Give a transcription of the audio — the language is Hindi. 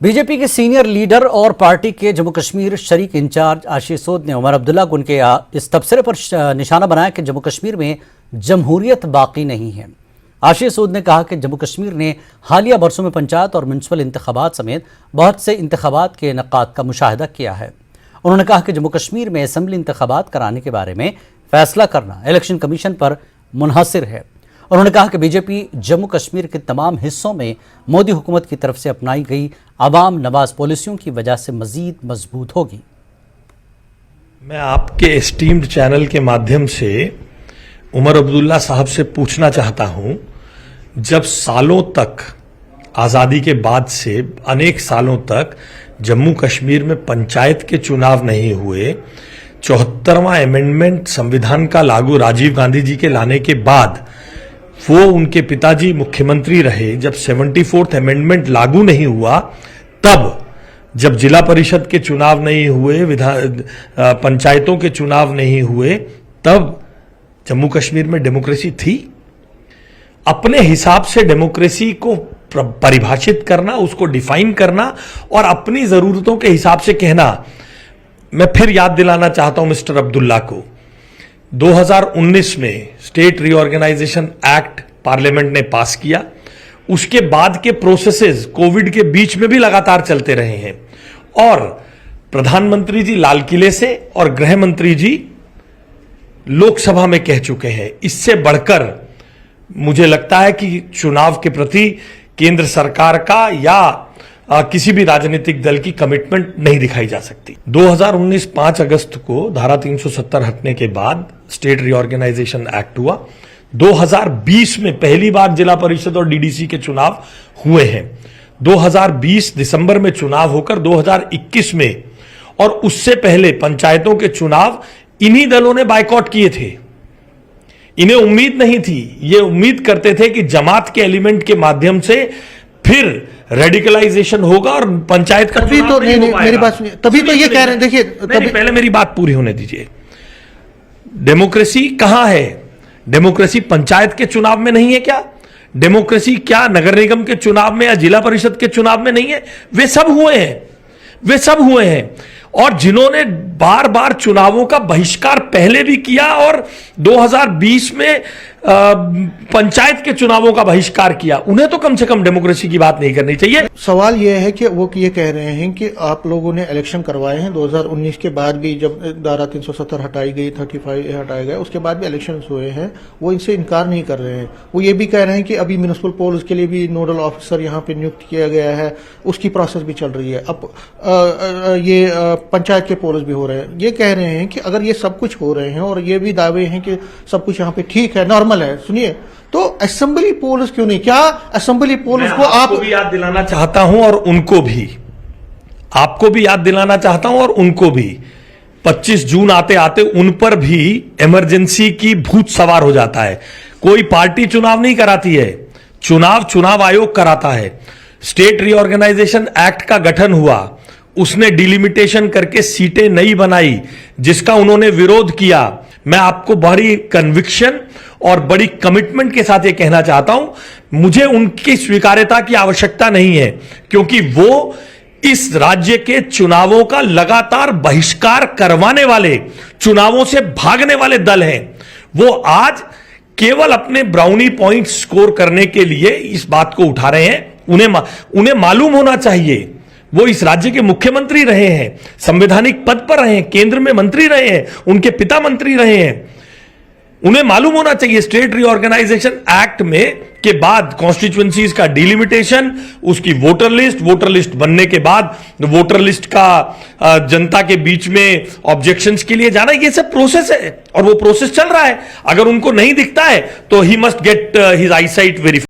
बीजेपी के सीनियर लीडर और पार्टी के जम्मू कश्मीर शरीक इंचार्ज आशीष सूद ने उमर अब्दुल्ला को उनके इस तबसरे पर निशाना बनाया कि जम्मू कश्मीर में जमहूरियत बाकी नहीं है। आशीष सूद ने कहा कि जम्मू कश्मीर ने हालिया बरसों में पंचायत और म्यूनसिपल इंतखाबात समेत बहुत से इंतखाबात के इनेकाद का मुशाहिदा किया है। उन्होंने कहा कि जम्मू कश्मीर में असम्बली इंतखाबात कराने के बारे में फैसला करना इलेक्शन कमीशन पर मुनहसिर है। उन्होंने कहा कि बीजेपी जम्मू कश्मीर के तमाम हिस्सों में मोदी हुकूमत की तरफ से अपनाई गई अवाम नवाज पॉलिसियों की वजह से मजीद मजबूत होगी। मैं आपके एस्टीम्ड चैनल के माध्यम से उमर अब्दुल्ला साहब से पूछना चाहता हूं, जब सालों तक आजादी के बाद से अनेक सालों तक जम्मू कश्मीर में पंचायत के चुनाव नहीं हुए, 74वां अमेंडमेंट संविधान का लागू राजीव गांधी जी के लाने के बाद वो उनके पिताजी मुख्यमंत्री रहे, जब 74th अमेंडमेंट लागू नहीं हुआ, तब जब जिला परिषद के चुनाव नहीं हुए, पंचायतों के चुनाव नहीं हुए, तब जम्मू कश्मीर में डेमोक्रेसी थी। अपने हिसाब से डेमोक्रेसी को परिभाषित करना, उसको डिफाइन करना और अपनी जरूरतों के हिसाब से कहना। मैं फिर याद दिलाना चाहता हूं मिस्टर अब्दुल्ला को, 2019 में स्टेट रीऑर्गेनाइजेशन एक्ट पार्लियामेंट ने पास किया। उसके बाद के प्रोसेसेस कोविड के बीच में भी लगातार चलते रहे हैं और प्रधानमंत्री जी लाल किले से और गृह मंत्री जी लोकसभा में कह चुके हैं। इससे बढ़कर मुझे लगता है कि चुनाव के प्रति केंद्र सरकार का या किसी भी राजनीतिक दल की कमिटमेंट नहीं दिखाई जा सकती। 2019 5 अगस्त को धारा 370 हटने के बाद स्टेट रीऑर्गेनाइजेशन एक्ट हुआ। 2020 में पहली बार जिला परिषद और डीडीसी के चुनाव हुए हैं। 2020 दिसंबर में चुनाव होकर 2021 में और उससे पहले पंचायतों के चुनाव इन्हीं दलों ने बायकॉट किए थे। इन्हें उम्मीद नहीं थी, ये उम्मीद करते थे कि जमात के एलिमेंट के माध्यम से फिर रेडिकलाइजेशन होगा और पंचायत का तभी तो नहीं, मेरी बात सुनिए, तभी तो ये कह रहे हैं। देखिए पहले मेरी बात पूरी होने दीजिए। डेमोक्रेसी कहां है? डेमोक्रेसी पंचायत के चुनाव में नहीं है क्या? डेमोक्रेसी क्या नगर निगम के चुनाव में या जिला परिषद के चुनाव में नहीं है? वे सब हुए हैं, वे सब हुए हैं। और जिन्होंने बार बार चुनावों का बहिष्कार पहले भी किया और 2020 में पंचायत के चुनावों का बहिष्कार किया, उन्हें तो कम से कम डेमोक्रेसी की बात नहीं करनी चाहिए। सवाल यह है कि वो ये कह रहे हैं कि आप लोगों ने इलेक्शन करवाए हैं 2019 के बाद भी, जब धारा 370 हटाई गई, 35 हटाया गया, उसके बाद भी इलेक्शन हुए हैं। वो इनसे इनकार नहीं कर रहे हैं। वो ये भी कह रहे हैं कि अभी म्यूनिसिपल पोल्स के लिए भी नोडल ऑफिसर यहाँ पे नियुक्त किया गया है, उसकी प्रोसेस भी चल रही है। अब ये पंचायत के पोल्स भी हो रहे हैं। ये कह रहे हैं कि अगर ये सब कुछ हो रहे हैं और ये भी दावे हैं कि सब कुछ यहाँ पे ठीक है, नॉर्मल है, सुनिए, तो असेंबली पोल्स क्यों नहीं? क्या असेंबली पोल्स को आपको भी याद दिलाना चाहता हूं और उनको भी, आपको भी याद दिलाना चाहता हूं और उनको भी, 25 जून आते आते उन पर भी इमरजेंसी की भूत सवार हो जाता है। कोई पार्टी चुनाव नहीं कराती है, चुनाव आयोग कराता है। स्टेट रीऑर्गेनाइजेशन एक्ट का गठन हुआ, उसने डिलिमिटेशन करके सीटें नई बनाई, जिसका उन्होंने विरोध किया। मैं आपको बड़ी कन्विक्शन और बड़ी कमिटमेंट के साथ यह कहना चाहता हूं, मुझे उनकी स्वीकार्यता की आवश्यकता नहीं है, क्योंकि वो इस राज्य के चुनावों का लगातार बहिष्कार करवाने वाले, चुनावों से भागने वाले दल हैं। वो आज केवल अपने ब्राउनी पॉइंट स्कोर करने के लिए इस बात को उठा रहे हैं। उन्हें मालूम होना चाहिए, वो इस राज्य के मुख्यमंत्री रहे हैं, संवैधानिक पद पर रहे हैं, केंद्र में मंत्री रहे हैं, उनके पिता मंत्री रहे हैं। उन्हें मालूम होना चाहिए स्टेट रीऑर्गेनाइजेशन एक्ट में के बाद कॉन्स्टिट्यूएंसीज का डिलिमिटेशन, उसकी वोटर लिस्ट बनने के बाद वोटर लिस्ट का जनता के बीच में ऑब्जेक्शंस के लिए जाना, ये सब प्रोसेस है और वो प्रोसेस चल रहा है। अगर उनको नहीं दिखता है तो he must get his eyesight verified.